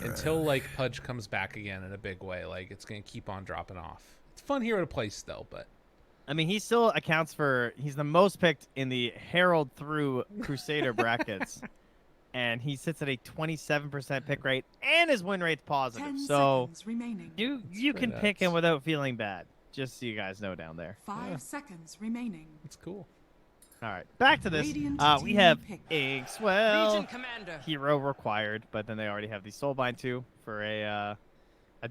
until like Pudge comes back again in a big way. Like it's gonna keep on dropping off. It's a fun hero to play still, but I mean, he still accounts for. He's the most picked in the Herald through Crusader brackets, and he sits at a 27% pick rate, and his win rate's positive. 10 So seconds remaining. you can pick him without feeling bad. Just so you guys know down there. 5 seconds remaining. it's cool. All right, back to this. Radiant We team have pick. Inkswell. Legion Commander. Hero required, but then they already have the Soulbind too for a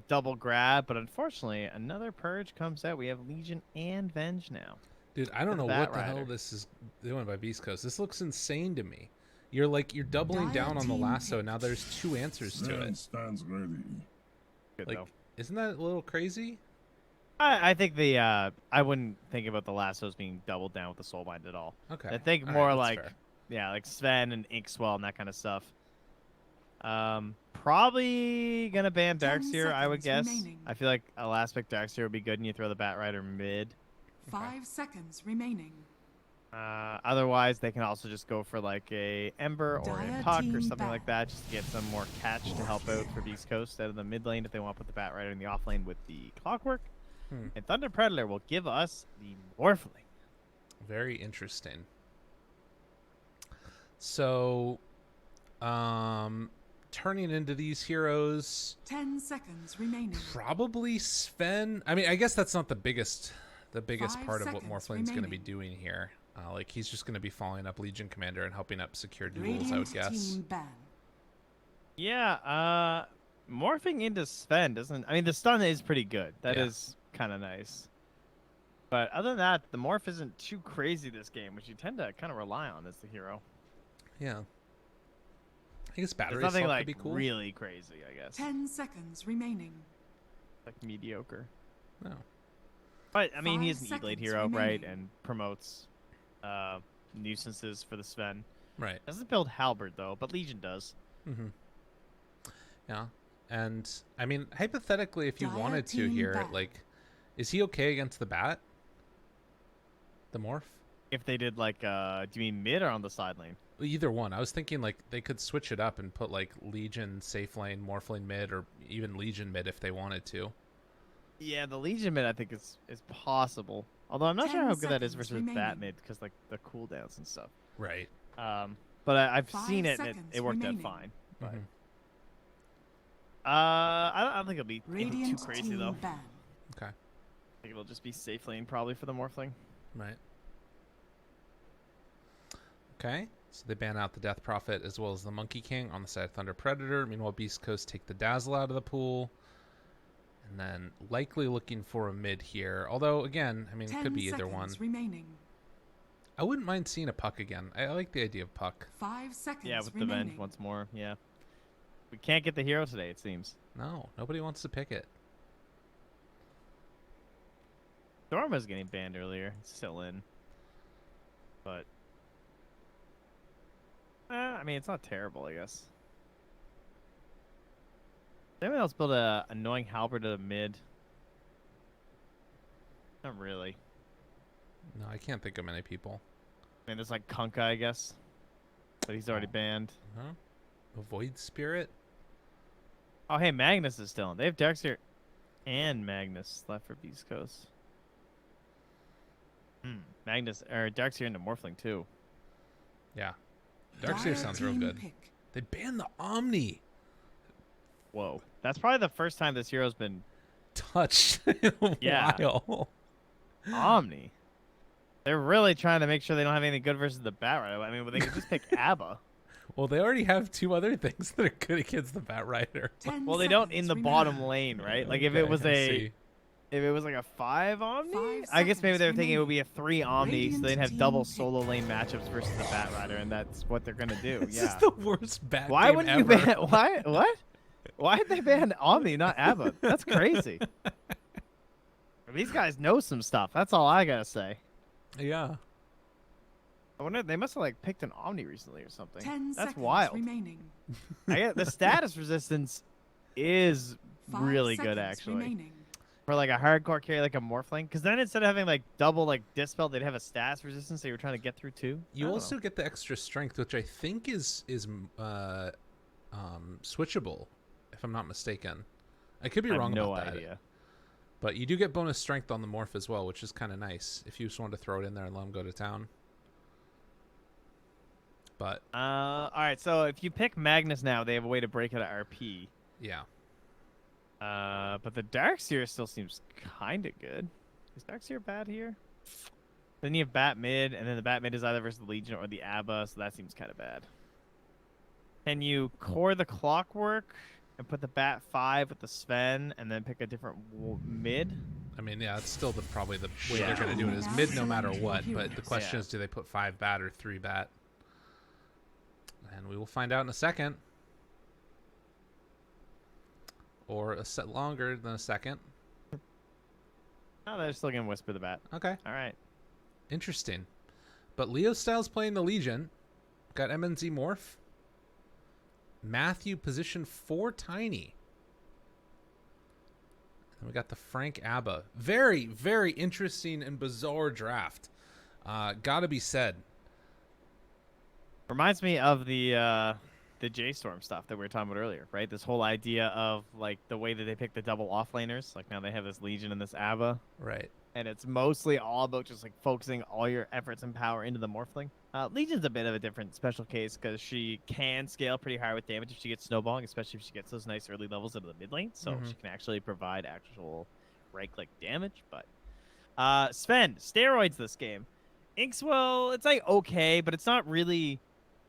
double grab. But unfortunately, another purge comes out. We have Legion and Venge now. Dude, I don't know Bat what the hell Rider. this is doing by Beast Coast. This looks insane to me. You're doubling Dire down on the team lasso. picked. Now there's 2 answers to it. Stands ready. Good Like, though. isn't that a little crazy? I think the I wouldn't think about the lassos being doubled down with the Soulbind at all. Okay. I think All more right, that's like fair. yeah, like Sven and Inkswell and that kind of stuff. Probably gonna ban 10 Darkseer, I would guess. seconds remaining. I feel like a last pick Darkseer would be good, and you throw the Bat Rider mid. 5 seconds remaining. Otherwise, they can also just go for like a Ember or Dire a Puck or team something like back. that, just to get some more catch to help out for Beast Coast out of the mid lane if they want to put the Bat Rider in the off lane with the Clockwork. And Thunder Predator will give us the Morphling. Very interesting. So, turning into these heroes, 10 seconds remaining. probably Sven. I mean, I guess that's not the biggest 5 part of what seconds Morphling's going to be remaining. doing here. Like he's just going to be following up Legion Commander and helping up secure duels, I Radiant would guess. team ban. Yeah, morphing into Sven doesn't. I mean, the stun is pretty good. That Yeah. is kind of nice. But other than that, the morph isn't too crazy this game, which you tend to kind of rely on as the hero. Yeah. I guess battery There's nothing assault like could be cool. really crazy, I guess. 10 seconds remaining. Like mediocre. No. But I mean, 5 he's an E-Blade seconds hero, right? remaining. And promotes nuisances for the Sven. Right. Doesn't build Halberd though, but Legion does. Mm-hmm. Yeah. And I mean, hypothetically, if you Dire wanted to team here, back. like, is he okay against the bat? The morph? If they did like, do you mean mid or on the side lane? Either one. I was thinking like they could switch it up and put like Legion safe lane, Morphling mid, or even Legion mid if they wanted to. Yeah, the Legion mid I think is possible. Although I'm not sure 10 how good that is seconds versus Bat remaining. mid because like the cooldowns and stuff. Right. But I've 5 seen it and seconds it worked remaining. out fine. But Mhm. I don't think it'll be anything Radiant too crazy team though. ban. Okay. I think it'll just be safe lane probably for the Morphling. Right. Okay. So they ban out the Death Prophet as well as the Monkey King on the side of Thunder Predator. Meanwhile, Beast Coast take the Dazzle out of the pool. And then likely looking for a mid here. Although, again, I mean, it 10 could be either one. seconds remaining. I wouldn't mind seeing a Puck again. I like the idea of Puck. 5 seconds Yeah, with the remaining. Venge once more. Yeah. We can't get the hero today, it seems. No, nobody wants to pick it. Storm was getting banned earlier. It's still in. But I mean, it's not terrible, I guess. Did anyone else build a annoying halberd at a mid? Not really. No, I can't think of many people. I mean, there's like Kunkka, I guess. But he's already banned. Huh? Avoid Spirit? Oh, hey, Magnus is still in. They have Darkseer and Magnus left for Beast Coast. Magnus, or Darkseer into Morphling, too. Yeah. Darkseer Dire sounds real team good. pick. They banned the Omni. Whoa. That's probably the first time this hero's been Touched in a Yeah. while. Omni. They're really trying to make sure they don't have anything good versus the Bat Rider. I mean, they could just pick ABBA. Well, they already have 2 other things that are good against the Bat Rider. 10 Well, they don't in seconds the remaining. bottom lane, right? Like if it Okay, was I a see. if it was like a 5 Omni, 5 I guess maybe seconds they were thinking it would be a remaining. 3 Omni, so they'd Radiant have double team solo lane matchups versus the Bat Rider, and that's what they're gonna do. This Yeah. is the worst bat Why game wouldn't ever. you ban? Why? What? Why did they ban Omni, not ABBA? That's crazy. These guys know some stuff. That's all I gotta say. Yeah. I wonder they must have like picked an Omni recently or something. 10 That's seconds wild. remaining. I get the status resistance is 5 really good seconds actually remaining. for like a hardcore carry like a Morphling. Because then instead of having like double like dispel, they'd have a status resistance that you were trying to get through too. I You don't also know. get the extra strength, which I think is switchable, if if I'm not mistaken. I could be I have wrong no about that. idea. But you do get bonus strength on the morph as well, which is kind of nice if you just wanted to throw it in there and let him go to town. But All right. So if you pick Magnus now, they have a way to break out of RP. yeah, But the Darkseer still seems kind of good. Is Darkseer bad here? Then you have Bat mid, and then the Bat mid is either versus the Legion or the Abba, so that seems kind of bad. Can you core the Clockwork and put the Bat 5 with the Sven, and then pick a different mid? I mean, yeah, it's still probably the way they're going to do it is mid no matter what. But the question is, do they put 5 bat or 3 bat? And we will find out in a second. Or a set longer than a second. Oh, they're still going to Whisper the Bat. Okay. All right. Interesting. But Leo Styles playing the Legion. Got MNZ Morph. Matthew position 4 Tiny. And we got the Frank Abba. Very, very interesting and bizarre draft. Gotta be said. Reminds me of the J-Storm stuff that we were talking about earlier, right? This whole idea of like the way that they pick the double offlaners. Like now they have this Legion and this Abba. Right. And it's mostly all about just like focusing all your efforts and power into the Morphling. Legion's a bit of a different special case because she can scale pretty high with damage if she gets snowballing, especially if she gets those nice early levels into the mid lane. So she can actually provide actual rank-like damage. But Sven, steroids this game. Inkswell, it's like okay, but it's not really...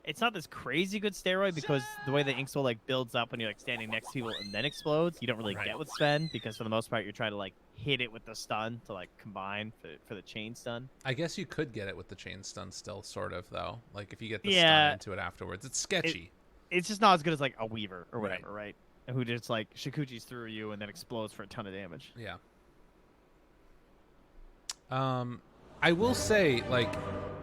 It's not this crazy good steroid because the way the Inkswell like builds up when you're like standing next to people and then explodes, you don't really get with Sven because for the most part you're trying to like hit it with the stun to like combine for the chain stun. I guess you could get it with the chain stun still, sort of though. Like if you get the stun into it afterwards, it's sketchy. It's just not as good as like a Weaver or whatever, right? Who just like Shikuchi's through you and then explodes for a ton of damage. Yeah. I will say, like,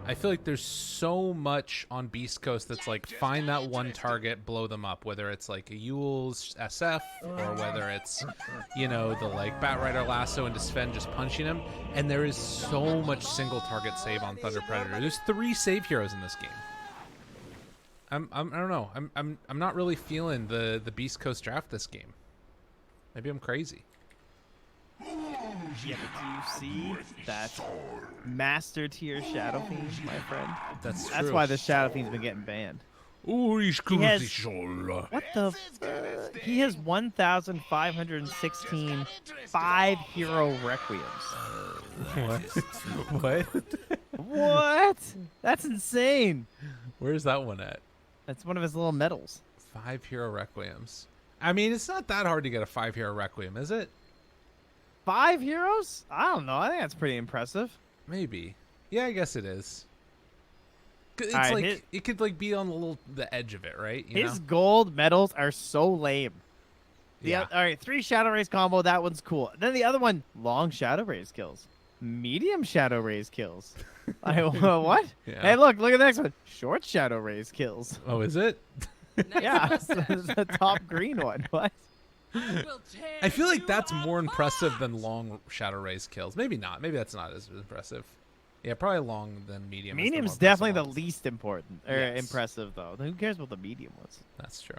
I feel like there's so much on Beast Coast that's like find that one target, blow them up, whether it's like a Yule's SF or whether it's, you know, the like Batrider lasso into Sven just punching him. And there is so much single target save on Thunder Predator. There's 3 save heroes in this game. I don't know. I'm not really feeling the Beast Coast draft this game. Maybe I'm crazy. Yeah, but do you see that master tier Shadow Fiend, my friend? That's true. That's why the Shadow Fiend's been getting banned. He has 1,516 5-hero Requiems. What? What? That's insane. Where's that one at? That's one of his little medals. 5 hero Requiems. I mean, it's not that hard to get a 5 hero Requiem, is it? 5 heroes? I don't know. I think that's pretty impressive. Maybe. Yeah, I guess it is. It's right, like it could like be on the edge of it, right? You His know? gold medals are so lame. Yeah. All right, 3 Shadow Rays combo. That one's cool. Then the other one, long Shadow Rays kills, medium Shadow Rays kills. What? Yeah. Hey, look at the next one. Short Shadow Rays kills. Oh, is it? Yeah, it's the top green one. What? I feel like that's more impressive than long Shadow Rays kills. Maybe not. Maybe that's not as impressive. Yeah, probably long than medium. Medium's definitely the ones. least important or impressive though. Who cares about the medium ones? That's true.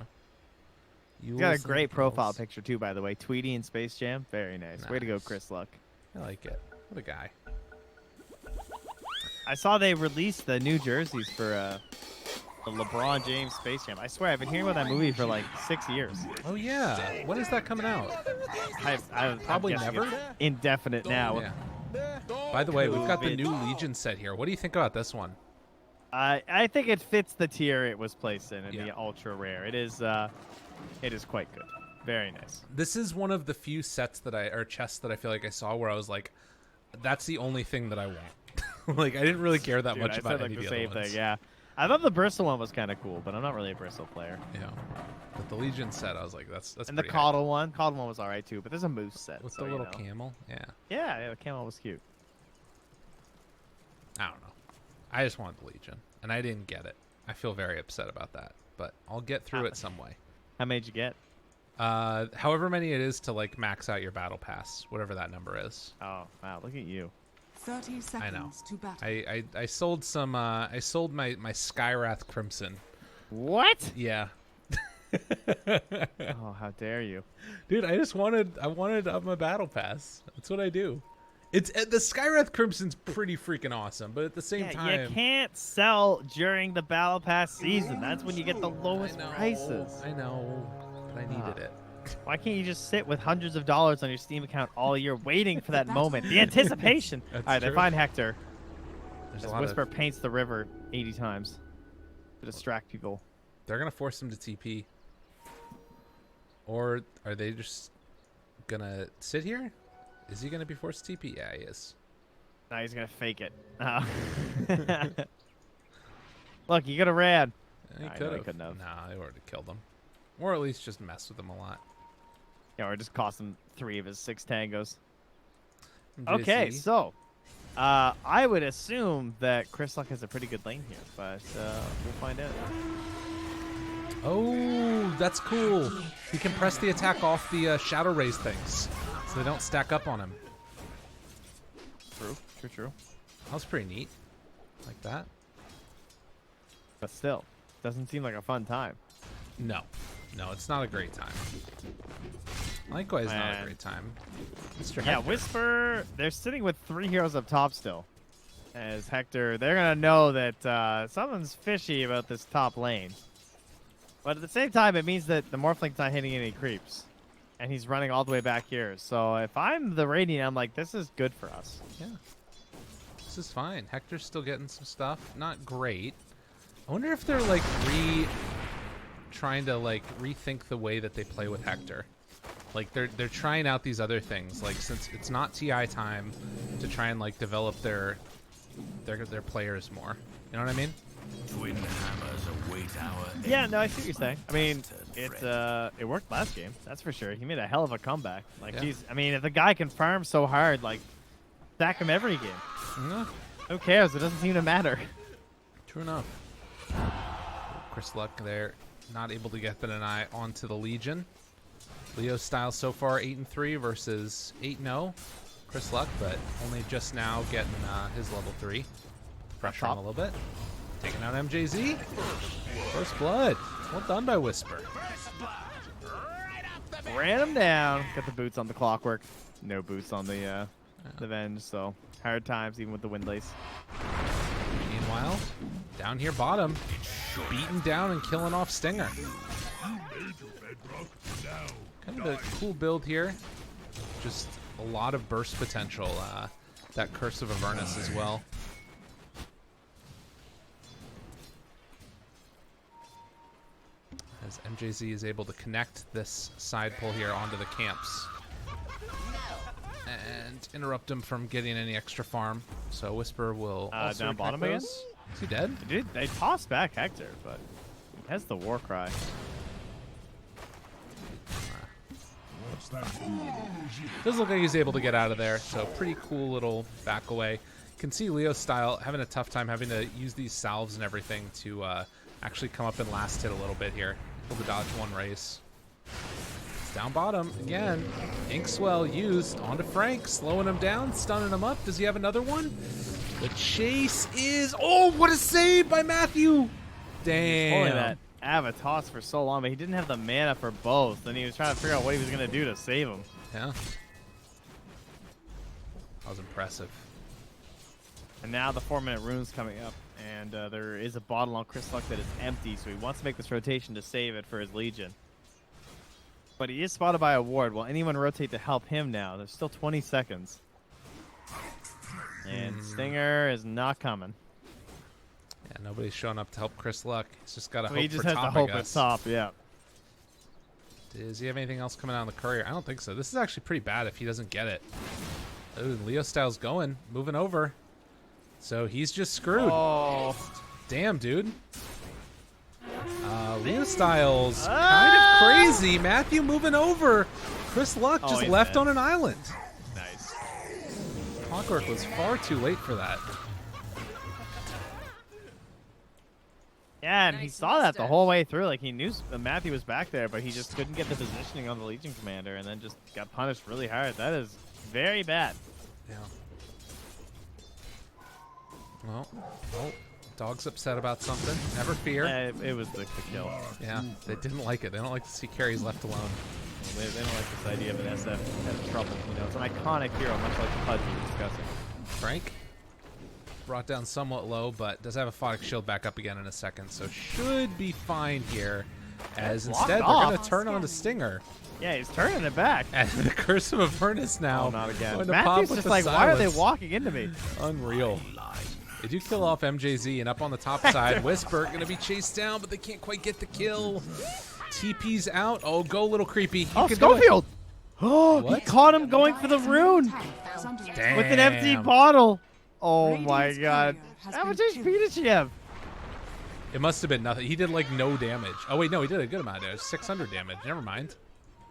He's got a great profile picture too, by the way. Tweety in Space Jam, very nice. Way to go, Chris Luck. I like it. What a guy. I saw they released the new jerseys for the LeBron James Space Jam. I swear, I've been hearing about that movie for like 6 years. Oh yeah. When is that coming out? I'm Probably guessing never? it's indefinite now. Yeah. By the way, we've got the new Legion set here. What do you think about this one? I think it fits the tier it was placed in Yeah. the ultra rare. It is quite good. Very nice. This is one of the few sets chests that I feel like I saw where I was like, that's the only thing that I want. Like I didn't really care that much about any of the other ones. Thing, yeah. I thought the Bristle one was kind of cool, but I'm not really a Bristle player. Yeah. But the Legion set, I was like, that's And the pretty Coddle one was alright too, but there's a Moose set. hype. With so, the little you know. camel. Yeah. Yeah, the camel was cute. I don't know. I just wanted the Legion, and I didn't get it. I feel very upset about that, but I'll get through it some way. How many did you get? However many it is to like max out your battle pass, whatever that number is. Oh, wow, look at you. 30 seconds to battle. I sold some. I sold my Skyrath Crimson. What? Yeah. Oh, how dare you. Dude, I wanted up my battle pass. That's what I do. It's the Skywrath Crimson's pretty freaking awesome, but at the same time, you can't sell during the Battle Pass season. That's when you get the lowest prices. I know, but I needed it. Why can't you just sit with hundreds of dollars on your Steam account all year waiting for that moment? The anticipation. All right, true. they find Hector. There's As Whisper paints the river 80 times to distract people. They're gonna force him to TP, or are they just gonna sit here? Is he gonna be forced to TP? Yeah, he is. No, he's gonna fake it. Look, you could have ran. He No, could he have. couldn't have. Nah, they already killed him, or at least just messed with him a lot. Yeah, or just cost him 3 of his 6 tangos. JC. Okay, so I would assume that Chris Luck has a pretty good lane here, but we'll find out. Oh, that's cool. He can press the attack off the Shadow Rays things, so they don't stack up on him. True. That was pretty neat. Like that. But still, doesn't seem like a fun time. No, it's not a great time. Likewise, not a Man. great time. Mr. Yeah, Hector. Whisper, they're sitting with 3 heroes up top still. As Hector, they're going to know that something's fishy about this top lane. But at the same time, it means that the Morphling's not hitting any creeps. And he's running all the way back here. So if I'm the Radiant, I'm like, this is good for us. Yeah. This is fine. Hector's still getting some stuff. Not great. I wonder if they're like trying to like rethink the way that they play with Hector. Like they're trying out these other things. Like since it's not TI time, to try and like develop their players more. You know what I mean? Twin hammers await our Yeah, no, I see what you're saying. I mean, it worked last game, that's for sure. He made a hell of a comeback. Like, Yeah. geez, I mean, if the guy can farm so hard, like, stack him every game. Yeah. Who cares? It doesn't seem to matter. True enough. Chris Luck there, not able to get the deny onto the Legion. Leo style so far 8-3 versus 8-0. Chris Luck, but only just now getting his level 3. Pressure him a little bit. Taking out MJZ. First blood. Well done by Whisper. Ran him down. Got the boots on the Clockwork. No boots on the Venge, so hard times even with the Windlace. Meanwhile, down here bottom, beating down and killing off Stinger. Kind of a cool build here. Just a lot of burst potential. That Curse of Avernus as well. As MJZ is able to connect this side pull here onto the camps. And interrupt him from getting any extra farm. So Whisper will also down bottom reconnect again? those. Is he dead? They tossed back Hector, but he has the war cry. Doesn't look like he's able to get out of there, so pretty cool little back away. Can see Leo style having a tough time having to use these salves and everything to actually come up and last hit a little bit here. Able to dodge one race. It's down bottom again. Inkswell used onto Frank, slowing him down, stunning him up. Does he have another one? The chase is... Oh, what a save by Matthew! Damn. Only that Avatos for so long, but he didn't have the mana for both, and he was trying to figure out what he was going to do to save him. Yeah. That was impressive. And now the 4-minute rune's coming up, and there is a bottle on Chris Luck that is empty, so he wants to make this rotation to save it for his Legion. But he is spotted by a ward. Will anyone rotate to help him now? There's still 20 seconds. And Stinger is not coming. Yeah, nobody's showing up to help Chris Luck. He's just got to So hope he just for has top, to hope I at guess. top, yeah. Does he have anything else coming out on the courier? I don't think so. This is actually pretty bad if he doesn't get it. Ooh, Leo style's going, moving over. So he's just screwed. Oh. Damn, dude. Leo style's kind of crazy. Matthew moving over. Chris Luck just he's left dead. on an island. Nice. Clockwork was far too late for that. Yeah, and he saw that the whole way through. Like, he knew Matthew was back there, but he just couldn't get the positioning on the Legion Commander, and then just got punished really hard. That is very bad. Yeah. Well, Dog's upset about something. Never fear. It was the kill. Yeah, they didn't like it. They don't like to see carries left alone. They don't like this idea of an SF having trouble. You know, it's an iconic hero, much like the PUD we were discussing. Frank brought down somewhat low, but does have a Photic Shield back up again in a second, so should be fine here. As instead, they're going to turn on the Stinger. Yeah, he's turning it back. And the Curse of Avernus now. Oh, not again. Going to pop Matthew's with just the like, why are they silence. walking into me? Unreal. They do kill off MJZ, and up on the top side, Whisper going to be chased down, but they can't quite get the kill. TP's out. Oh, go, little creepy. Oh, Schofield! Oh, he What? caught him going for the rune Damn. with an empty bottle. Oh Radiant's my god. courier has How been much HP did she have? It must have been nothing. He did like no damage. Oh, wait, no, he did a good amount of damage. 600 damage. Never mind.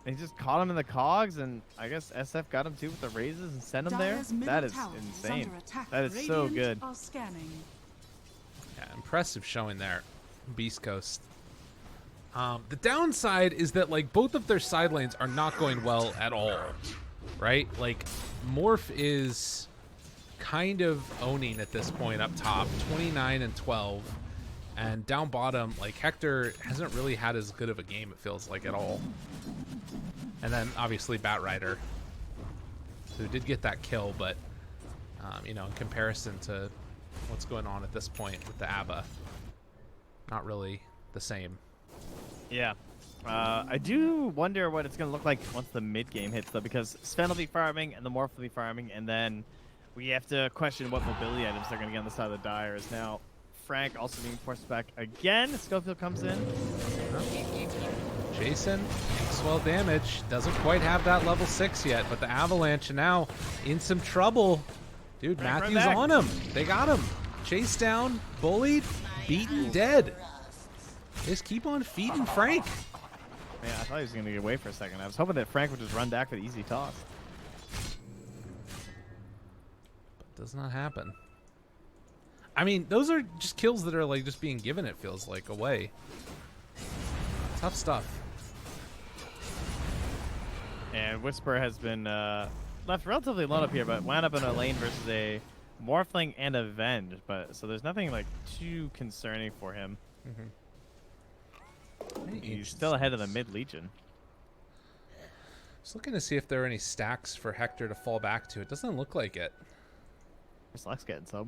He just caught him in the cogs, and I guess SF got him too with the raises and sent him there. Dyer's middle That is tower is insane. under attack. That is so Radiant good. are scanning. Yeah, impressive showing there. Beast Coast. The downside is that like both of their side lanes are not going well at all, right? Like Morph is kind of owning at this point up top, 29 and 12, and down bottom, like Hector hasn't really had as good of a game, it feels like, at all. And then obviously Batrider, who did get that kill, but you know, in comparison to what's going on at this point with the ABBA, not really the same. Yeah. I do wonder what it's going to look like once the mid game hits, though, because Sven will be farming and the Morph will be farming, and then we have to question what mobility items they're going to get on the side of the Dyers. Now, Frank also being forced back again. Schofield comes in. Jason takes well damage. Doesn't quite have that level 6 yet, but the Avalanche now in some trouble. Dude, Frank Matthew's right back. on him. They got him. Chased down, bullied, beaten, dead. Just keep on feeding Frank. Man, I thought he was going to get away for a second. I was hoping that Frank would just run back for the easy toss. But does not happen. I mean, those are just kills that are like just being given, it feels like, away. Tough stuff. And Whisper has been left relatively alone up here, but wound up in a lane versus a Morphling and a Venge. But so there's nothing like too concerning for him. He's still ahead of the mid Legion. Just looking to see if there are any stacks for Hector to fall back to. It doesn't look like it. Just Lex getting sub.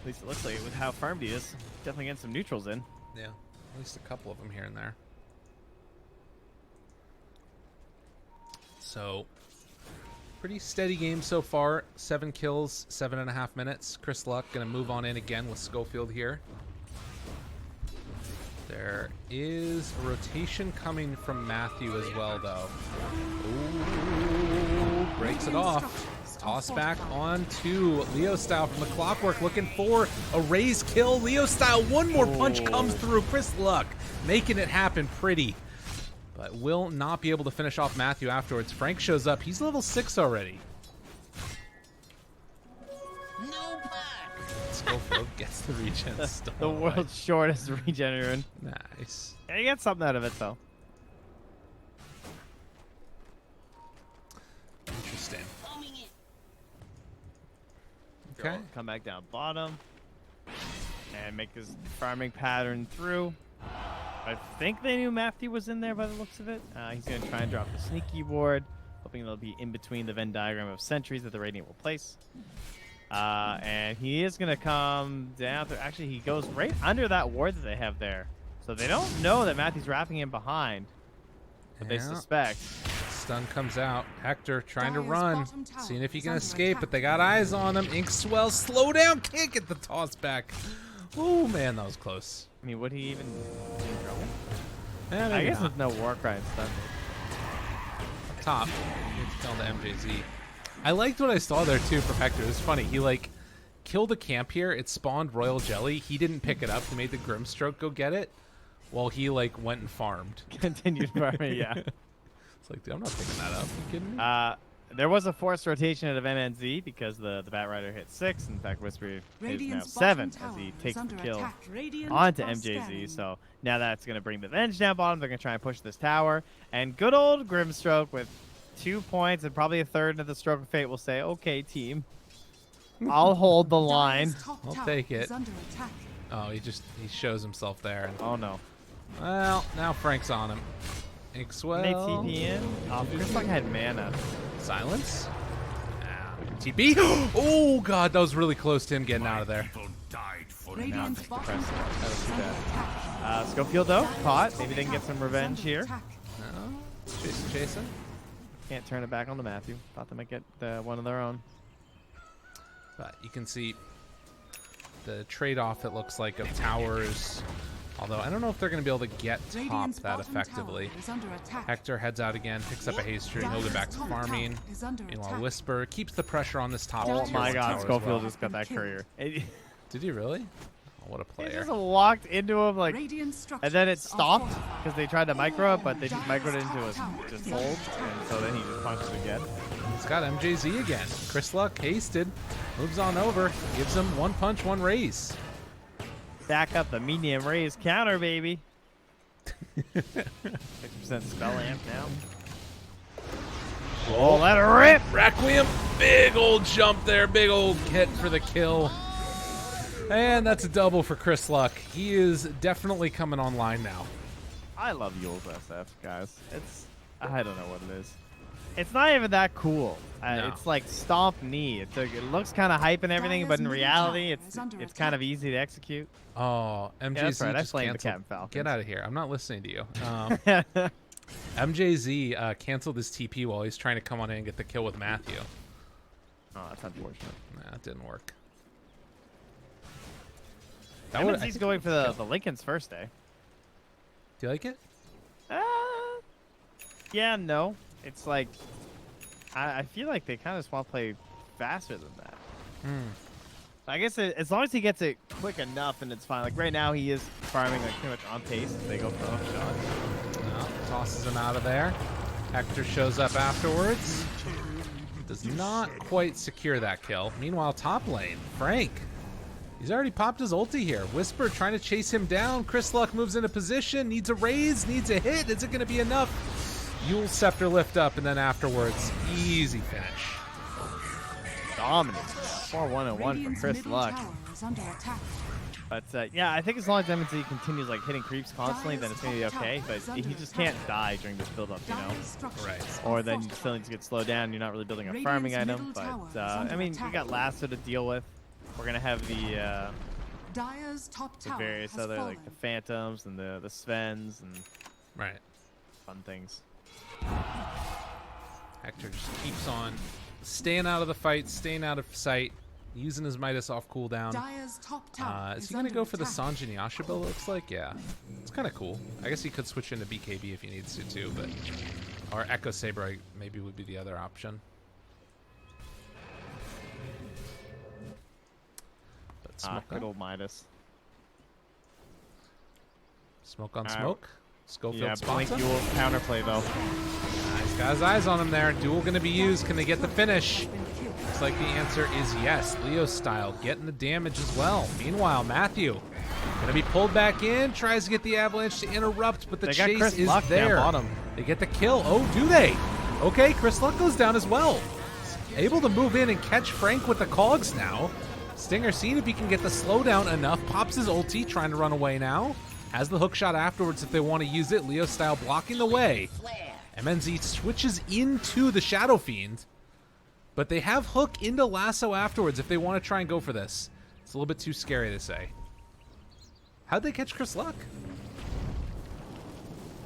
At least it looks like it with how farmed he is. Definitely getting some neutrals in. Yeah, at least a couple of them here and there. So, pretty steady game so far. 7 kills, 7.5 minutes. Chris Luck going to move on in again with Schofield here. There is a rotation coming from Matthew as well, though. Ooh, breaks it off. Toss back on to Leo Style from the Clockwork, looking for a raise kill. Leo Style, one more punch comes through. Chris Luck making it happen pretty, but will not be able to finish off Matthew afterwards. Frank shows up. He's level 6 already. Schofield gets the regen. The world's shortest regen rune. Nice. Yeah, you get something out of it, though. Interesting. Okay. Come back down bottom and make his farming pattern through. I think they knew Matthew was in there by the looks of it. He's going to try and drop the sneaky ward, hoping it'll be in between the Venn diagram of sentries that the Radiant will place. And he is going to come down through. Actually, he goes right under that ward that they have there. So they don't know that Matthew's wrapping him behind, but they suspect. Stun comes out. Hector trying to Dyer's run. bottom tower Seeing if he is can under escape, attack. but they got eyes on him. Inkswell, slow down. Can't get the toss back. Oh, man, that was close. I mean, would he even be in trouble? Eh, I maybe guess not. there's no Warcry and stun. Up top. It's down to MJZ. I liked what I saw there, too, from Hector. It was funny. He, like, killed a camp here. It spawned Royal Jelly. He didn't pick it up. He made the Grimstroke go get it while he, like, went and farmed. Continued farming, yeah. It's like, dude, I'm not picking that up. You kidding me? There was a forced rotation out of MNZ because the Batrider hit 6. In fact, Whisper is now Radiant's 7 bottom as he tower takes is the under kill attack. Radiant onto are MJZ. scanning. So now that's going to bring the Venge down bottom. They're going to try and push this tower. And good old Grimstroke with 2 points and probably a third of the Stroke of Fate will say, okay, team. I'll hold the line. Dire's top I'll tower take it. is under attack. Oh, he shows himself there. And, Oh no. well, now Frank's on him. Ixwell. They TP in. Oh, Chris had mana. Silence. TP. Oh god, that was really close to him getting out of there. People died for Radiant's nothing. bottom That tower was is too under bad. attack. Schofield though, Dire's caught. Maybe top they can get tower some is revenge under here. attack. No. Jason. Can't turn it back on to Matthew. Thought they might get one of their own. But you can see the trade-off, it looks like, of towers. Although I don't know if they're going to be able to get top Radiant's that bottom effectively. tower is under attack. Hector heads out again, picks up a haste tree, he'll get back to Dire's top farming. tower is under Meanwhile, attack. Whisper keeps the pressure on this top Oh tier my one tower god, as Schofield well. just got that courier. He Did he really? Oh, what a player. just walked into him like, Radiant and then it structures are stopped fortified. because they tried to micro it, but they just Dire's microed it into top a tower just is hold, under attack. and so then he just punched it again. He's got MJZ again. Chris Luck hasted, moves on over, gives him one punch, one raise. Back up the medium raise counter, baby. 6% spell amp now. Oh, let it rip! Requiem, big old jump there, big old hit for the kill. And that's a double for Chris Luck. He is definitely coming online now. I love Yule's SF, guys. I don't know what it is. It's not even that cool. No. It's like stomp knee. It looks kind of hype and everything, but in Dire's middle reality, tower it's is under kind of easy to execute. Oh, MJZ that's right, I just flamed the canceled. Captain Falcons. Get out of here. I'm not listening to you. MJZ canceled his TP while he's trying to come on in and get the kill with Matthew. Oh, that's unfortunate. Nah, it didn't work. He's going for the Lincoln's first day. Do you like it? Yeah, no. It's like, I feel like they kind of just want to play faster than that. I guess as long as he gets it quick enough, and it's fine. Like right now, he is farming like pretty much on pace. If they go for a hook shot. No, tosses him out of there. Hector shows up afterwards. Does not quite secure that kill. Meanwhile, top lane, Frank. He's already popped his ulti here. Whisper trying to chase him down. Chris Luck moves into position, needs a raise, needs a hit. Is it going to be enough? Yule Scepter lift up, and then afterwards, easy finish. Dominant. 4-1-1 for Radiant's Chris middle Luck. tower is under attack. But yeah, I think as long as MNC continues like hitting creeps constantly, then it's gonna be okay. But he just can't die during this build-up, you know. Dire's structures Right. Or are then you fortified. still need to get slowed down. You're not really building a Radiant's farming item. middle tower But is under I mean, we attack. got Lasso to deal with. We're gonna have the Dire's top tower various has other fallen. like the Phantoms and the Svens and Right. fun things. Hector just keeps on staying out of the fight, staying out of sight, using his Midas off cooldown. Dire's top tower Is is he going to under go for the attack. Sanjin Yasha build, it looks like? Yeah. It's kind of cool. I guess he could switch into BKB if he needs to, too. But or Echo Saber maybe would be the other option. But smoke Good on, old Midas. smoke on Alright. smoke. Schofield Yeah, spots Blink him. Duel counterplay though. He's got his eyes on him there. Duel going to be used. Can they get the finish? Been killed. Looks like the answer is yes. Leo style, getting the damage as well. Meanwhile, Matthew gonna be pulled back in, tries to get the avalanche to interrupt, but the They got chase Chris is Luck down there. bottom. They get the kill. Oh, do they? Okay, Chris Luck goes down as well. Able to move in and catch Frank with the cogs now. Stinger seeing if he can get the slowdown enough. Pops his ulti, trying to run away now. Has the hook shot afterwards if they want to use it. Leo style blocking the way. MNZ switches into the Shadow Fiend. But they have hook into lasso afterwards if they want to try and go for this. It's a little bit too scary to say. How'd they catch Chris Luck?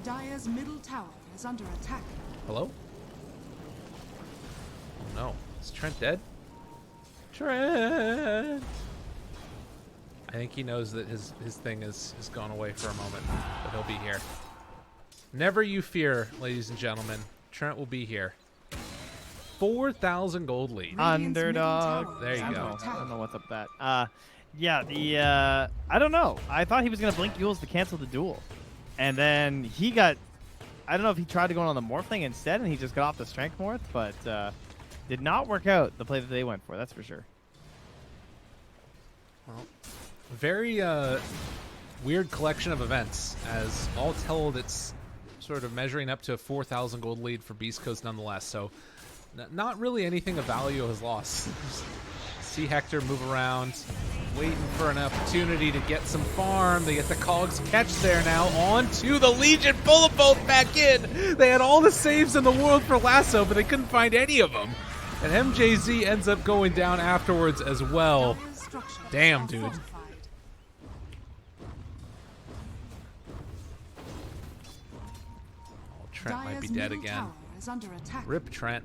Dire's middle tower is under attack. Hello? Oh no. Is Trent dead? Trent! I think he knows that his thing has gone away for a moment, but he'll be here. Never you fear, ladies and gentlemen. Trent will be here. 4,000 gold lead. Underdog. There you I go. don't know what's up with that. Yeah, I don't know. I thought he was gonna blink duels to cancel the duel, and then he got. I don't know if he tried to go on the morph thing instead, and he just got off the strength morph, but did not work out the play that they went for. That's for sure. Well, very weird collection of events, as all told, it's sort of measuring up to a 4,000 gold lead for Beast Coast nonetheless. So, not really anything of value has lost. See Hector move around, waiting for an opportunity to get some farm. They get the Cogs catch there now. On to the Legion. Pull them both back in. They had all the saves in the world for Lasso, but they couldn't find any of them. And MJZ ends up going down afterwards as well. Dire's structures Damn, are dude. fortified. Oh, Trent might be Dire's dead middle again. tower is under attack. Rip Trent.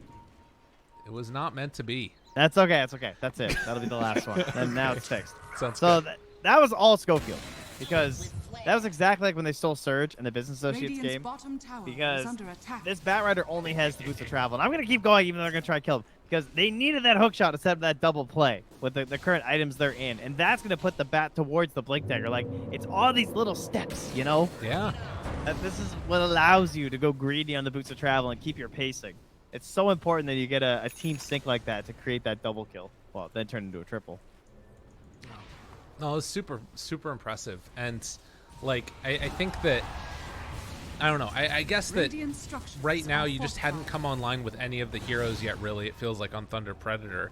It was not meant to be. That's okay. That's okay. That's it. That'll be the last one. And now it's fixed. Sounds So good. that was all Schofield, because that was exactly like when they stole Surge in the Business Associates Radiant's game. bottom tower Because is under attack. this Batrider only has the boots of travel, and I'm gonna keep going even though they're gonna try to kill him, because they needed that hook shot to set up that double play with the current items they're in, and that's gonna put the bat towards the Blink Dagger. Like, it's all these little steps, you know. Yeah. That this is what allows you to go greedy on the boots of travel and keep your pacing. It's so important that you get a team sync like that to create that double kill. Well, then turn into a triple. No, it was super, super impressive. And, like, I think that, I don't know, I guess that Radiant structures right now are you just hadn't fortified. come online with any of the heroes yet, really. It feels like on Thunder Predator.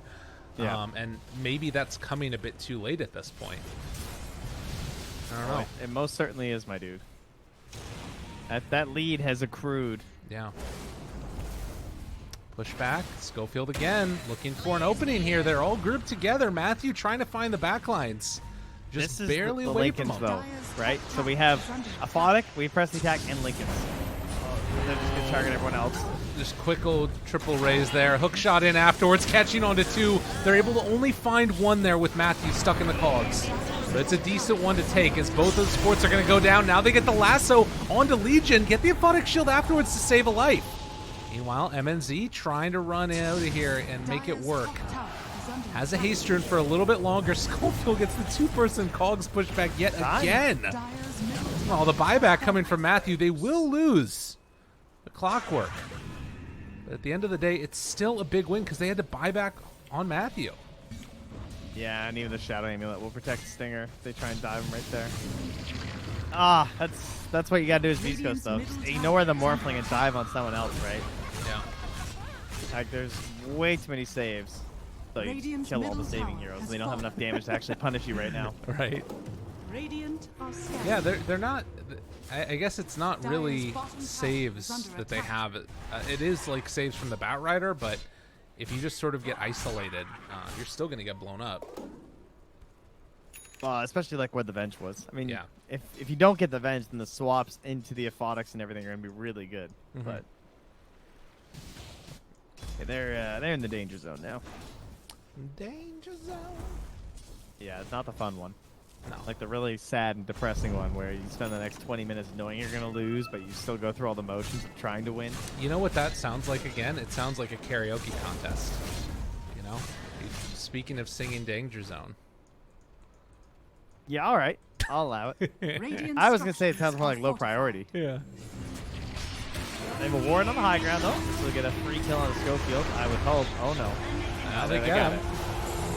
Yeah. And maybe that's coming a bit too late at this point. I don't know. It most certainly is, my dude. That lead has accrued. Yeah. Push back. Schofield again. Looking for an opening here. They're all grouped together. Matthew trying to find the backlines. Just This is barely the away from Lincolns, them. though, right? So we have Aphotic, we have Press the Attack, and Lincolns. They're just going to target everyone else. Just quick old triple raise there. Hook shot in afterwards, catching onto two. They're able to only find one there with Matthew stuck in the cogs. But it's a decent one to take as both of the sports are going to go down. Now they get the lasso onto Legion. Get the Aphotic Shield afterwards to save a life. Meanwhile, MNZ trying to run out of here and make it Dire's work. top tower is under Has a attack. haste turn for a little bit longer. Schofield gets the two-person cogs pushed back yet again. Dire's middle Well, the buyback coming from Matthew. They will lose the clockwork. But at the end of the day, it's still a big win because they had to buy back on Matthew. Yeah, and even the Shadow Amulet will protect Stinger. They try and dive him right there. Ah, that's what you gotta do as Beast Coast, though. Just ignore the Morphling and dive on someone else, right? Yeah. Like, there's way too many saves. So you Radiant's kill all the middle saving tower heroes. has They don't have enough fallen. damage to actually punish you right now. Right. Radiant are scared. Yeah, they're not. I guess it's not Dire's really bottom tower saves is under that they attack. have. It is like saves from the Batrider, but if you just sort of get isolated, you're still going to get blown up. Especially like where the Venge was. I mean, Yeah. if you don't get the Venge, then the swaps into the Aphotics and everything are gonna be really good. Mhm. But yeah, they're in the danger zone now. Danger zone. Yeah, it's not the fun one. No. Like the really sad and depressing one where you spend the next 20 minutes knowing you're gonna lose, but you still go through all the motions of trying to win. You know what that sounds like again? It sounds like a karaoke contest. You know? Speaking of singing Danger Zone. Yeah, all right, I'll allow it. Radiant I was gonna say it sounds structures more are like low fortified. priority. Yeah. They have a ward on the high ground though, so we get a free kill on the Schofield. I would hope. Oh no. Now they They got got him. it.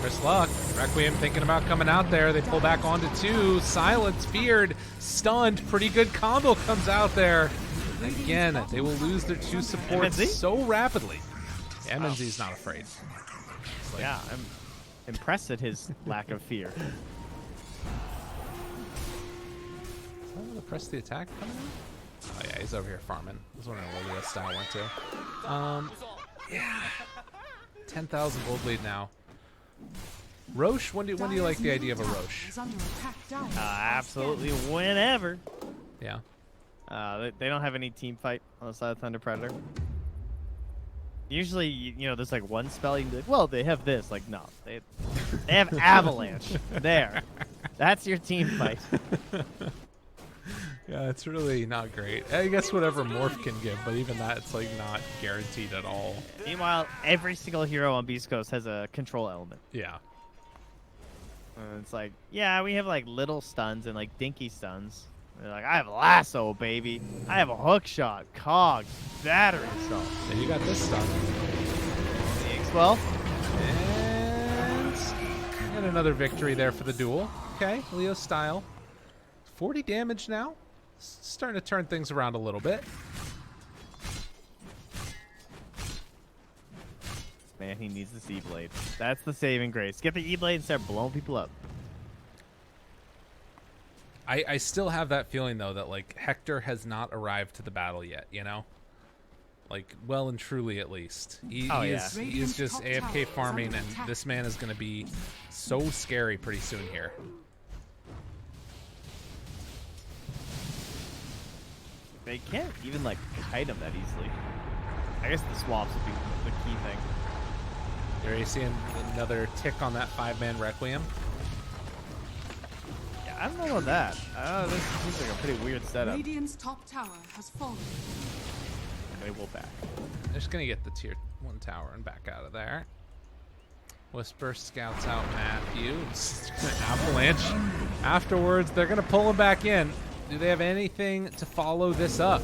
Chris Luck, Requiem thinking about coming out there. They pull back onto two. Silence, feared, stunned. Pretty good combo comes out there. Again, they will lose their two supports MNZ? so rapidly. MNZ's not afraid. It's like, Yeah, I'm impressed at his lack of fear. Is that the press the attack coming out? Oh yeah, he's over here farming. I was wondering where the style went to. Yeah. 10,000 gold lead now. Roche, when do you like the idea of a Roche? Is under attack. Dire's Absolutely whenever. Yeah. They don't have any team fight on the side of Thunder Predator. Usually, you know, there's like one spell you can be like, well, they have this. Like, no, they have Avalanche. There. That's your team fight. Yeah, it's really not great. I guess whatever Morph can give, but even that, it's like not guaranteed at all. Meanwhile, every single hero on Beast Coast has a control element. Yeah. And it's like, yeah, we have like little stuns and like dinky stuns. They're like, I have Lasso, baby. I have a hook shot, cog, battery assault. And you got this stuff. Well, And another victory there for the duel. Okay, Leo style. 40 damage now. Starting to turn things around a little bit. Man, he needs this E-Blade. That's the saving grace. Get the E-Blade and start blowing people up. I still have that feeling though that like Hector has not arrived to the battle yet, you know? Like well and truly at least. He is just AFK farming, and this man is gonna be so scary pretty soon here. They can't even like kite him that easily. I guess the swaps would be the key thing. You're already seeing another tick on that 5-man Requiem. Yeah, I don't know about that. This seems like a pretty weird setup. Radiant's top tower has fallen. They will back. They're just gonna get the tier 1 tower and back out of there. Whisper scouts out Matthew. Avalanche. Afterwards, they're gonna pull him back in. Do they have anything to follow this up?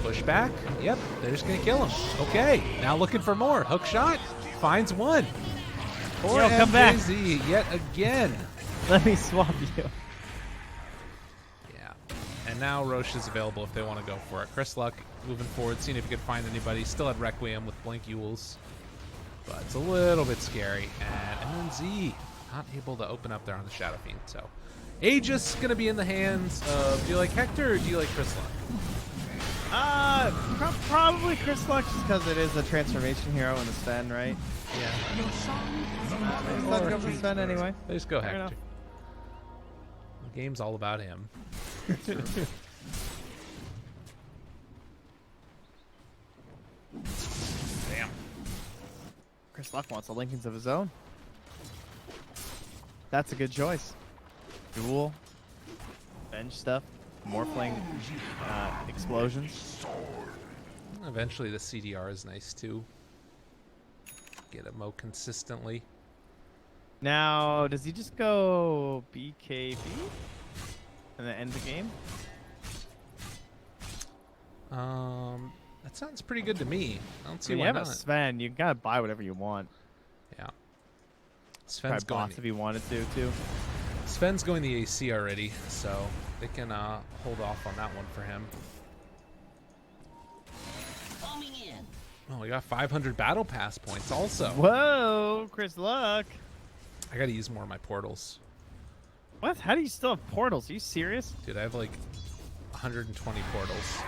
Push back? Yep, they're just gonna kill him. Okay, now looking for more. Hook shot finds one. Poor Yo, come back. MJZ yet again. Let me swap you. Yeah, and now Roche is available if they want to go for it. Chris Luck moving forward, seeing if he could find anybody. Still had Requiem with Blink Yules, but it's a little bit scary. And MNZ not able to open up there on the Shadow Fiend. So Aegis going to be in the hands of, do you like Hector or do you like Chris Luck? Probably Chris Luck, just because it is a transformation hero in the Sven, right? Yeah. Let's go for Sven anyway. They just go Fair Hector. enough. The game's all about him. Damn. Chris Luck wants the Lincolns of his own. That's a good choice. Duel, bench stuff, morphling, explosions. Eventually the CDR is nice too. Get him more consistently. Now, does he just go BKB and then end the game? That sounds pretty good to me. I don't see When you why have not. a Sven, you gotta buy whatever you want. Yeah. Sven's Probably going. boss if you wanted to, too. Sven's going the AC already, so they can hold off on that one for him. Oh, we got 500 battle pass points also. Whoa, Chris Luck. I gotta use more of my portals. What? How do you still have portals? Are you serious? Dude, I have like 120 portals.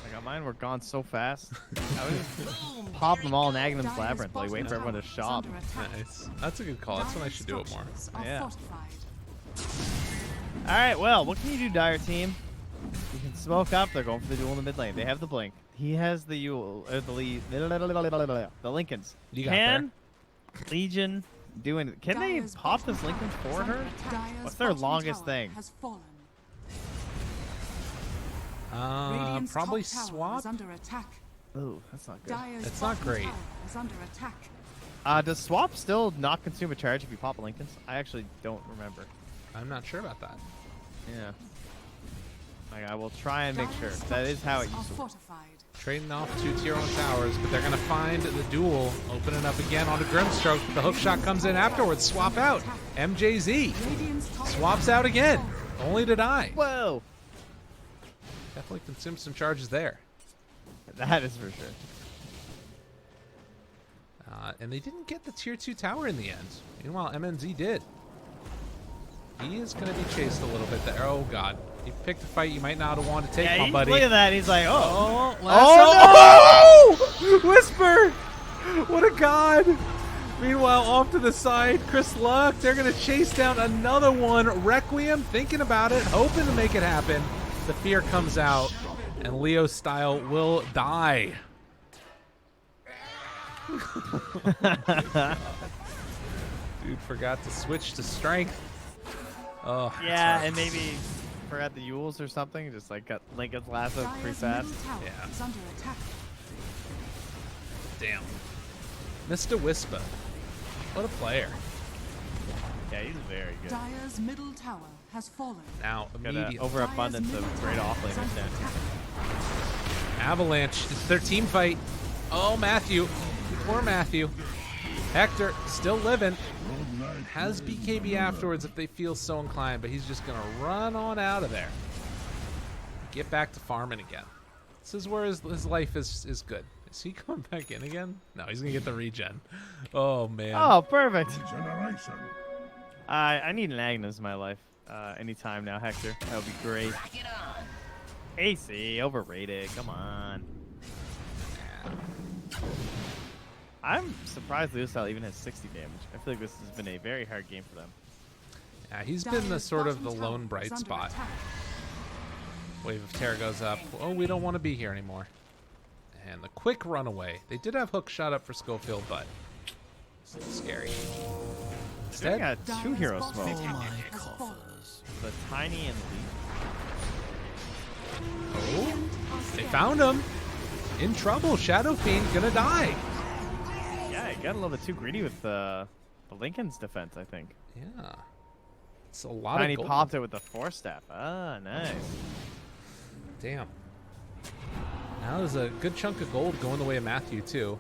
I got mine were gone so fast. I was just pop them all in Aghanim's Labyrinth, like waiting for everyone to shop. Nice. That's a good call. That's when I should do it more. Yeah. Alright, well, what can you do, Dire Team? You can smoke up. They're going for the duel in the mid lane. They have the blink. He has the Yule, the Lincolns. You got Can Legion do anything? Can they pop this Lincoln for her? What's their longest thing? Probably swap. Oh, that's not good. It's not great. Does swap still not consume a charge if you pop Lincolns? I actually don't remember. I'm not sure about that. Yeah. I will try and make sure. That is how it used to work. Trading off 2 tier 1 towers, but they're going to find the duel. Open it up again onto Grimstroke. The hook shot comes in afterwards. Swap out. MJZ swaps out again, only to die. Whoa! Definitely consumed some charges there. That is for sure. And they didn't get the tier 2 tower in the end. Meanwhile, MNZ did. He is going to be chased a little bit there. Oh, God. He picked a fight you might not have wanted to take, my buddy. Look at that. He's like, oh. Oh, no! Whisper! What a god! Meanwhile, off to the side, Chris Luck. They're going to chase down another one. Requiem thinking about it, hoping to make it happen. The fear comes out, and Leo Style will die. Dude forgot to switch to strength. Oh, yeah, right. and maybe forgot the Yules or something. Just like got Lincoln's lasso pretty fast. Yeah. Damn. Mr. Whisper. What a player. Yeah, he's very good. Dire's middle tower has fallen. Now, Got immediately. an overabundance of great offlaners down here. Avalanche. It's their team fight. Oh, Matthew. Poor Matthew. Hector still living. Has BKB afterwards if they feel so inclined, but he's just going to run on out of there. Get back to farming again. This is where his life is good. Is he coming back in again? No, he's gonna get the regen. Oh man. Oh, perfect. Regeneration. I need an Agnes in my life. Anytime now, Hector. That would be great. AC, overrated. Come on. I'm surprised Leo Style even has 60 damage. I feel like this has been a very hard game for them. Yeah, he's been the Dire's sort of the bottom tower lone is bright under spot. attack. Wave of Terror goes up. Oh, we don't want to be here anymore. And the quick runaway. They did have hook shot up for Schofield, but it's scary. They Instead, got Dire's 2 hero bottom smoke. tower has fallen. The Tiny and oh, they found him. In trouble. Shadow Fiend gonna die. Leaf. Yeah, it got a little bit too greedy with the Lincoln's defense, I think. Yeah. It's a lot Tiny of gold. popped it with the Force Staff. Ah, nice. Damn. Now there's a good chunk of gold going the way of Matthew, too.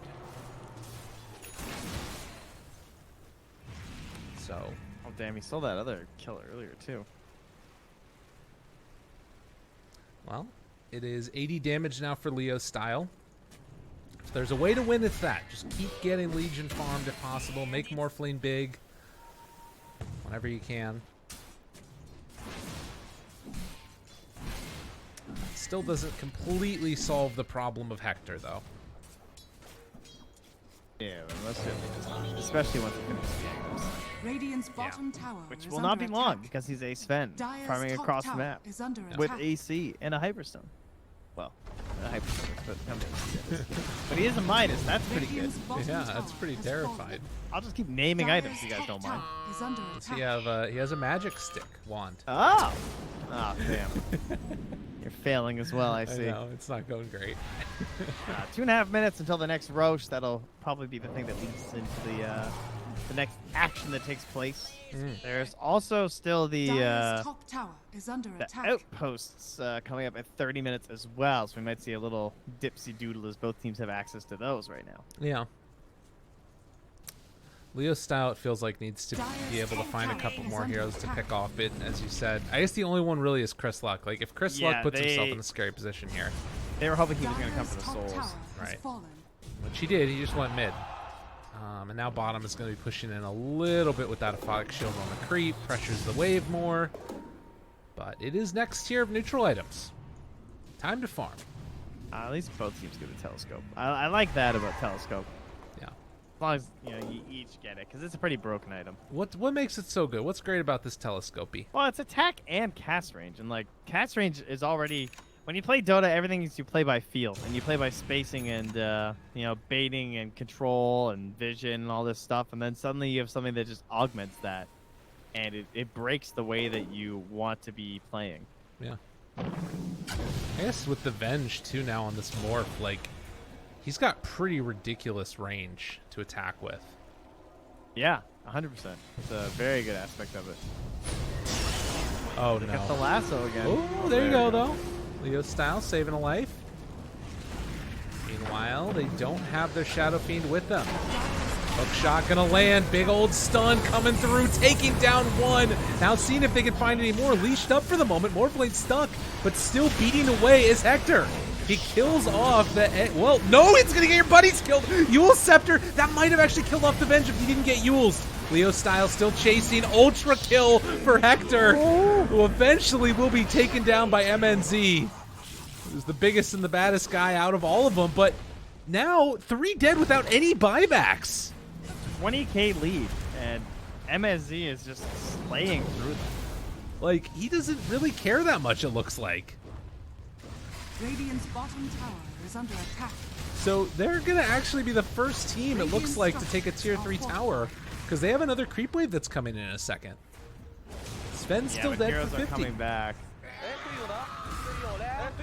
So, Oh, damn, he stole that other kill earlier, too. well, it is 80 damage now for Leo Style. If there's a way to win, it's that. Just keep getting Legion farmed if possible. Make Morphling big whenever you can. Still doesn't completely solve the problem of Hector, though. Yeah, most certainly does not. Especially once he finishes the Agnes. Radiant's bottom tower Which is will not under be long attack. because he's a Sven Dire's farming top across the tower map is under with attack. AC and a Hyperstone. Well, a Hyperstone, but how many AC that is. But he is a Midas. That's pretty good. Radiant's bottom Yeah, tower that's pretty has terrified. fallen. I'll just keep naming Dire's items. You guys top don't mind. tower is under Does attack. he has a magic stick wand. Oh! Oh, damn. You're failing as well, I see. I know, it's not going great. 2.5 minutes until the next Roche. That'll probably be the thing that leads into the next action that takes place. There's also still the Dire's top tower is under attack. outposts coming up at 30 minutes as well, so we might see a little dipsy doodle as both teams have access to those right now. Yeah. Leo Style, it feels like, needs to Dire's be able to top find a tower couple is more under heroes to attack. pick off it, as you said. I guess the only one really is Chris Luck. Like, if Chris Luck Yeah, puts himself they- in a scary position here, They were hoping he was going to come Dire's for the top souls. tower has Right. fallen. which he did, he just went mid. And now bottom is going to be pushing in a little bit with that Aphotic Shield on the creep, pressures the wave more. But it is next tier of neutral items. Time to farm. At least both teams get a telescope. I like that about telescope. Yeah. As long as you each get it, because it's a pretty broken item. What makes it so good? What's great about this telescopy? Well, it's attack and cast range, and like cast range is already when you play Dota, everything is you play by feel, and you play by spacing and baiting and control and vision and all this stuff, and then suddenly you have something that just augments that, and it breaks the way that you want to be playing. Yeah. I guess with the Venge too now on this morph, like he's got pretty ridiculous range to attack with. Yeah, 100%. It's a very good aspect of it. Oh Look at the no. lasso again. Oh, there you go though. Leo Style saving a life. Meanwhile, they don't have their Shadow Fiend with them. Hook shot gonna land. Big old stun coming through, taking down one. Now seeing if they can find any more. Leashed up for the moment. Morphling stuck, but still beating away is Hector. He kills off the... Well, no, it's gonna get your buddies killed. Yule Scepter, that might have actually killed off the Venge if he didn't get Yule's. Leo Style still chasing. Ultra kill for Hector, who eventually will be taken down by MNZ. Who's the biggest and the baddest guy out of all of them, but now 3 dead without any buybacks. 20k lead, and MSZ is just slaying through them. Like, he doesn't really care that much, it looks like. Radiant's bottom tower is under attack. So they're going to actually be the first team, it looks like, to take a tier 3 tower, because they have another creep wave that's coming in a second. Sven's still but dead heroes for are 50. coming back.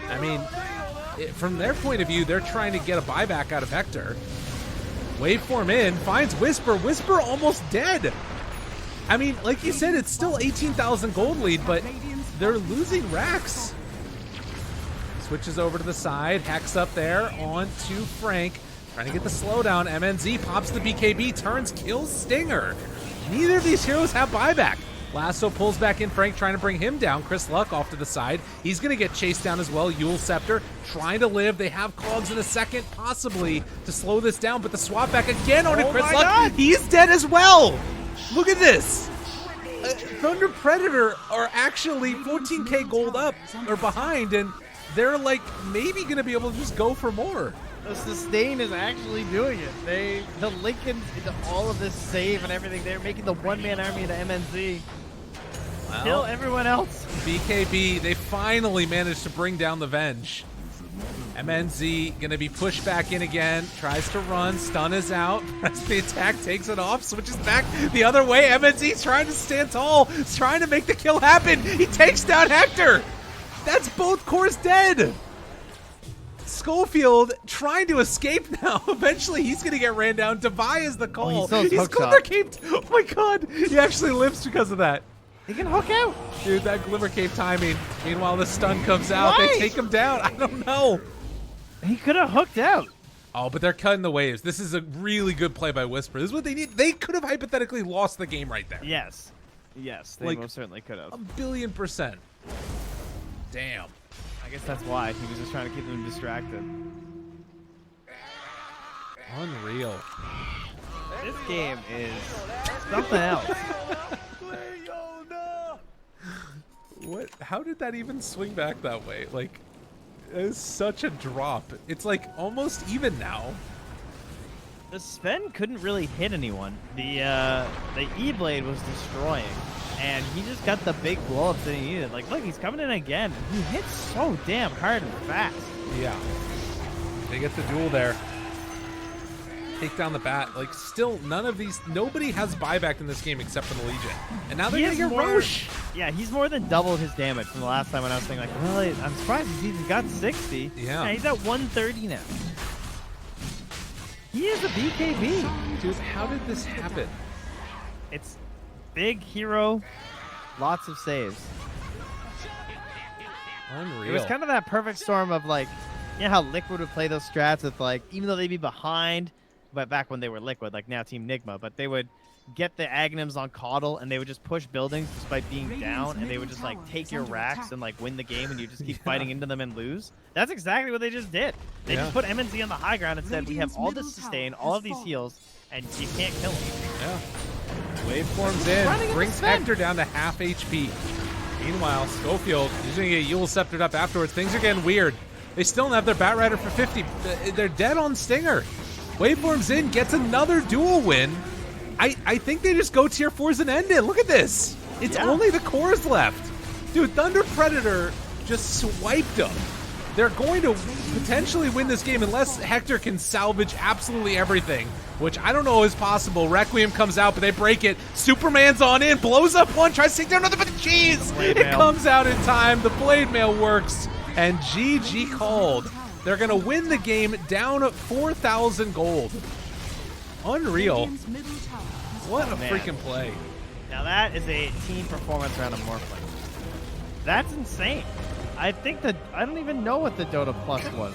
I mean, from their point of view, they're trying to get a buyback out of Hector. Waveform in, finds Whisper. Whisper almost dead. I mean, like you said, it's still 18,000 gold lead, but they're losing racks. Switches over to the side. Hex up there on to Frank. Trying to get the slowdown. MNZ pops the BKB, turns, kills Stinger. Neither of these heroes have buyback. Lasso pulls back in. Frank trying to bring him down. Chris Luck off to the side. He's going to get chased down as well. Yule Scepter trying to live. They have Clogs in a second, possibly, to slow this down. But the swap back again on Chris Luck. God. He's dead as well. Look at this. Thunder Predator are actually 14k gold up or behind, and they're like maybe going to be able to just go for more. The sustain is actually doing it. The Lincoln, all of this save and everything, they're making the one-man army of the MNZ. Well, Kill everyone else. BKB, they finally managed to bring down the Venge. MNZ gonna be pushed back in again, tries to run, stun is out, press the attack, takes it off, switches back the other way. MNZ's trying to stand tall, he's trying to make the kill happen. He takes down Hector. That's both cores dead. Schofield trying to escape now. Eventually, he's going to get ran down. Devi is the call. He's Glimmer Caped. Oh my god. He actually lives because of that. He can hook out. Dude, that Glimmer Cape timing. Meanwhile, the stun comes out. They take him down. I don't know. He could have hooked out. Oh, but they're cutting the waves. This is a really good play by Whisper. This is what they need. They could have hypothetically lost the game right there. Yes. Yes, they Like, most certainly could have. 1,000,000,000%. Damn. I guess that's why. He was just trying to keep them distracted. Unreal. This game is something else. What? How did that even swing back that way? Like, it's such a drop. It's like almost even now. The Sven couldn't really hit anyone. The E-Blade was destroying, and he just got the big blow-ups that he needed. Like, look, he's coming in again. He hits so damn hard and fast. Yeah. They get the duel there. Take down the bat. Like, still, nobody has buyback in this game except for the Legion. And now they're going to get Roche. Yeah, he's more than doubled his damage from the last time when I was saying, like, well, I'm surprised he's even got 60. Yeah. He's at 130 now. He is a BKB. Dude, how did this happen? It's big hero, lots of saves. Unreal. It was kind of that perfect storm of, like, you know how Liquid would play those strats with, like, even though they'd be behind, but back when they were Liquid, like now Team Nigma, but they would get the Aghanims on Caudle, and they would just push buildings despite being down, and they would just, like, take your racks and, like, win the game, and you just keep fighting into them and lose. That's exactly what they just did. They just put MNZ on the high ground and said, we have all this sustain, all of these heals, and you can't kill them. Yeah. Wave forms in, brings Hector down to half HP. Meanwhile, Schofield is going to get Yule Sceptered up afterwards. Things are getting weird. They still don't have their Bat Rider for 50. They're dead on Stinger. Waveforms in, gets another duel win. I think they just go tier 4s and end it. Look at this. It's only the cores left. Dude, Thunder Predator just swiped them. They're going to potentially win this game unless Hector can salvage absolutely everything, which I don't know is possible. Requiem comes out, but they break it. Superman's on in, blows up one, tries to take down another, but the cheese! It comes out in time. The Blade Mail works, and GG called. They're going to win the game down 4,000 gold. Unreal. What a freaking play. Now that is a team performance around a Morphling. That's insane. I think that I don't even know what the Dota Plus was.